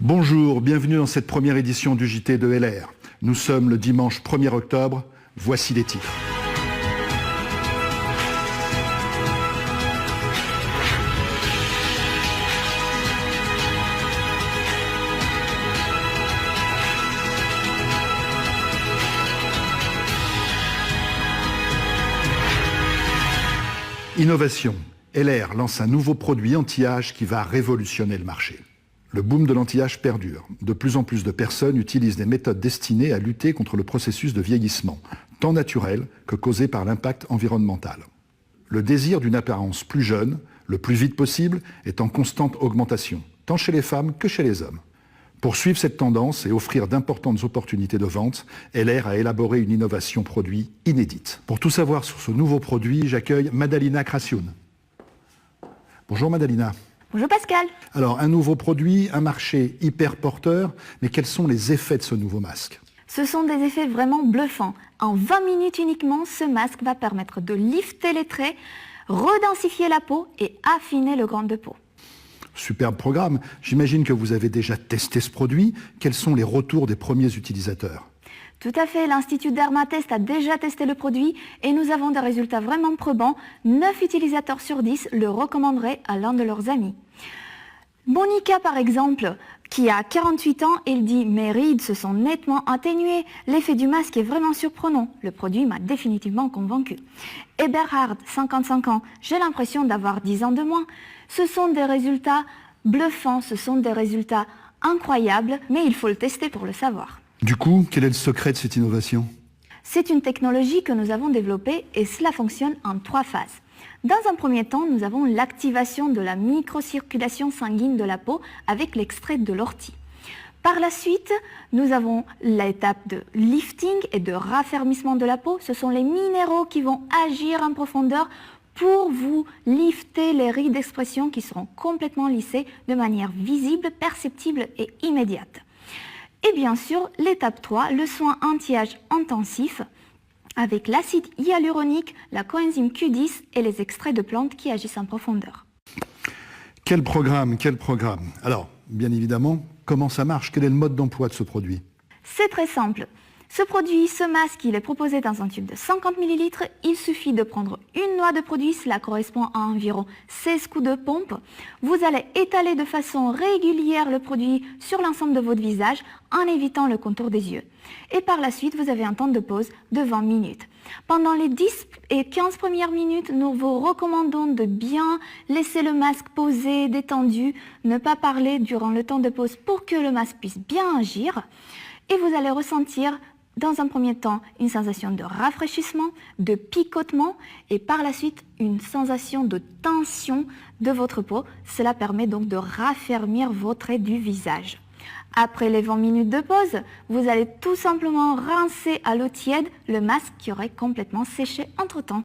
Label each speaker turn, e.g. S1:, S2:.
S1: Bonjour, bienvenue dans cette première édition du JT de LR. Nous sommes le dimanche 1er octobre, voici les titres. Innovation. LR lance un nouveau produit anti-âge qui va révolutionner le marché. Le boom de l'anti-âge perdure. De plus en plus de personnes utilisent des méthodes destinées à lutter contre le processus de vieillissement, tant naturel que causé par l'impact environnemental. Le désir d'une apparence plus jeune, le plus vite possible, est en constante augmentation, tant chez les femmes que chez les hommes. Pour suivre cette tendance et offrir d'importantes opportunités de vente, LR a élaboré une innovation produit inédite. Pour tout savoir sur ce nouveau produit, j'accueille Madalina Krasioun. Bonjour Madalina.
S2: Bonjour Pascal.
S1: Alors, un nouveau produit, un marché hyper porteur, mais quels sont les effets de ce nouveau masque?
S2: Ce sont des effets vraiment bluffants. En 20 minutes uniquement, ce masque va permettre de lifter les traits, redensifier la peau et affiner le grain de peau.
S1: Superbe programme. J'imagine que vous avez déjà testé ce produit. Quels sont les retours des premiers utilisateurs?
S2: Tout à fait, l'Institut Dermatest a déjà testé le produit et nous avons des résultats vraiment probants. 9 utilisateurs sur 10 le recommanderaient à l'un de leurs amis. Monica par exemple, qui a 48 ans, elle dit « Mes rides se sont nettement atténuées, l'effet du masque est vraiment surprenant, le produit m'a définitivement convaincu. » Eberhard, 55 ans, « J'ai l'impression d'avoir 10 ans de moins. » Ce sont des résultats bluffants, ce sont des résultats incroyables, mais il faut le tester pour le savoir.
S1: Du coup, quel est le secret de cette innovation?
S2: C'est une technologie que nous avons développée et cela fonctionne en 3 phases. Dans un premier temps, nous avons l'activation de la microcirculation sanguine de la peau avec l'extrait de l'ortie. Par la suite, nous avons l'étape de lifting et de raffermissement de la peau. Ce sont les minéraux qui vont agir en profondeur pour vous lifter les rides d'expression qui seront complètement lissées de manière visible, perceptible et immédiate. Et bien sûr, l'étape 3, le soin anti-âge intensif avec l'acide hyaluronique, la coenzyme Q10 et les extraits de plantes qui agissent en profondeur.
S1: Quel programme, quel programme. Alors, bien évidemment, comment ça marche? Quel est le mode d'emploi de ce produit?
S2: C'est très simple. Ce produit, ce masque, il est proposé dans un tube de 50 ml. Il suffit de prendre une noix de produit, cela correspond à environ 16 coups de pompe. Vous allez étaler de façon régulière le produit sur l'ensemble de votre visage en évitant le contour des yeux. Et par la suite, vous avez un temps de pause de 20 minutes. Pendant les 10 et 15 premières minutes, nous vous recommandons de bien laisser le masque posé, détendu, ne pas parler durant le temps de pause pour que le masque puisse bien agir. Et vous allez ressentir dans un premier temps une sensation de rafraîchissement, de picotement et par la suite une sensation de tension de votre peau. Cela permet donc de raffermir vos traits du visage. Après les 20 minutes de pause, vous allez tout simplement rincer à l'eau tiède le masque qui aurait complètement séché entre-temps.